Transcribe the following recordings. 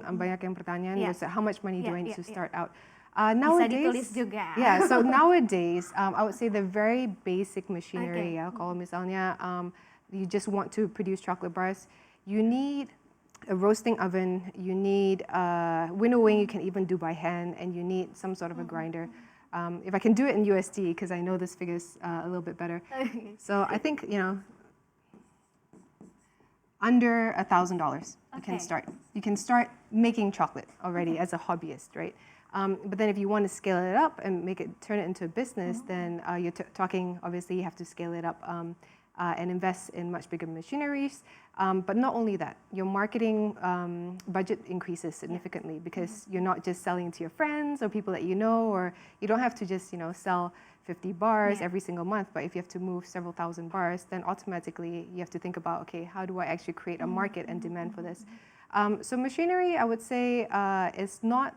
banyak yang pertanyaan was how much money do I need to start out? Bisa ditulis juga. Yeah, so nowadays, I would say the very basic machinery. Ya, kalau misalnya you just want to produce chocolate bars, you need a roasting oven, you need winnowing, you can even do by hand, and you need some sort of a grinder. If I can do it in USD, because I know this figure's a little bit better. So I think, under $1,000, you can start. You can start making chocolate already as a hobbyist, right? But then if you want to scale it up and turn it into a business, then you're talking, obviously you have to scale it up and invest in much bigger machineries. But not only that, your marketing budget increases significantly because you're not just selling to your friends or people that you know, or you don't have to just, sell 50 bars every single month. But if you have to move several thousand bars, then automatically you have to think about, okay, how do I actually create a market and demand for this? So machinery, I would say, is not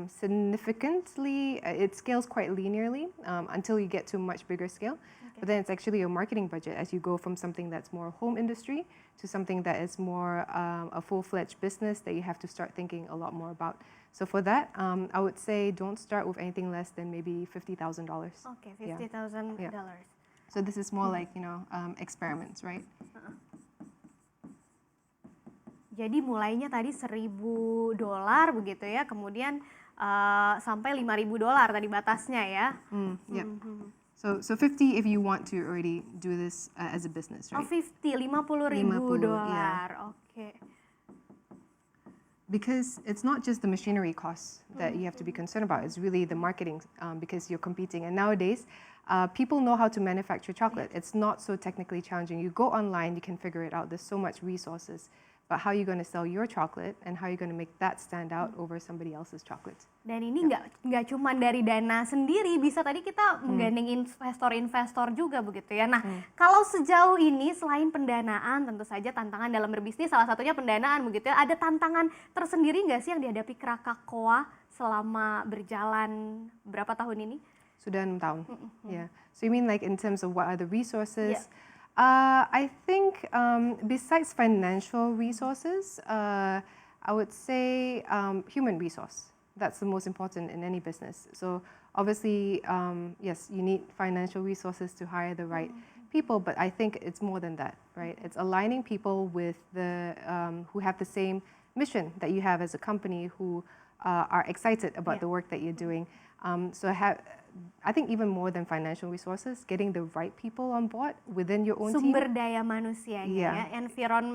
significantly, it scales quite linearly until you get to a much bigger scale. But then it's actually your marketing budget as you go from something that's more home industry to something that is more a full-fledged business that you have to start thinking a lot more about. So for that, I would say don't start with anything less than maybe $50,000. Okay, $50,000. Yeah. So this is more like, experiments, right? Jadi mulainya tadi $1.000 begitu ya, kemudian sampai $5.000 tadi batasnya ya. Yeah. So 50 if you want to already do this as a business, right? Oh, $50,000. Yeah. Okay. Because it's not just the machinery costs that you have to be concerned about, it's really the marketing because you're competing. And nowadays, people know how to manufacture chocolate. It's not so technically challenging. You go online, you can figure it out. There's so much resources. But how are you going to sell your chocolate and how are you going to make that stand out over somebody else's chocolate? Dan ini nggak cuma dari dana sendiri, bisa tadi kita menggandeng investor-investor juga begitu ya. Nah, kalau sejauh ini selain pendanaan, tentu saja tantangan dalam berbisnis, salah satunya pendanaan begitu ya. Ada tantangan tersendiri nggak sih yang dihadapi Krakakoa selama berjalan berapa tahun ini? Sudah 6 tahun. Yeah. So you mean like in terms of what are the resources? I think besides financial resources, I would say human resource. That's the most important in any business. So obviously, yes, you need financial resources to hire the right people, but I think it's more than that, right? It's aligning people with who have the same mission that you have as a company, who are excited about the work that you're doing. I think even more than financial resources, getting the right people on board within your own team. Sumber daya manusianya ya,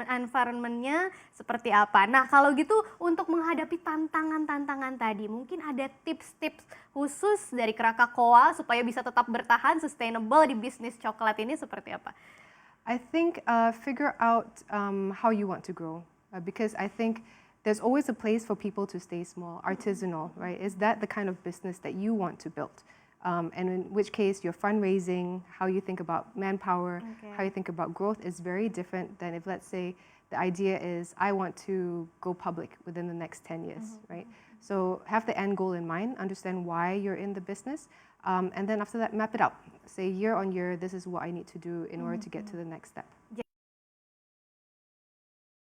environment-nya seperti apa. Nah kalau gitu untuk menghadapi tantangan-tantangan tadi, mungkin ada tips-tips khusus dari Krakakoa supaya bisa tetap bertahan, sustainable di bisnis coklat ini seperti apa? I think figure out how you want to grow, because I think there's always a place for people to stay small, artisanal, right? Is that the kind of business that you want to build? And in which case your fundraising, how you think about manpower, how you think about growth is very different than if, let's say, the idea is I want to go public within the next 10 years, right? So have the end goal in mind, understand why you're in the business, and then after that, map it out. Say year on year, this is what I need to do in order to get to the next step.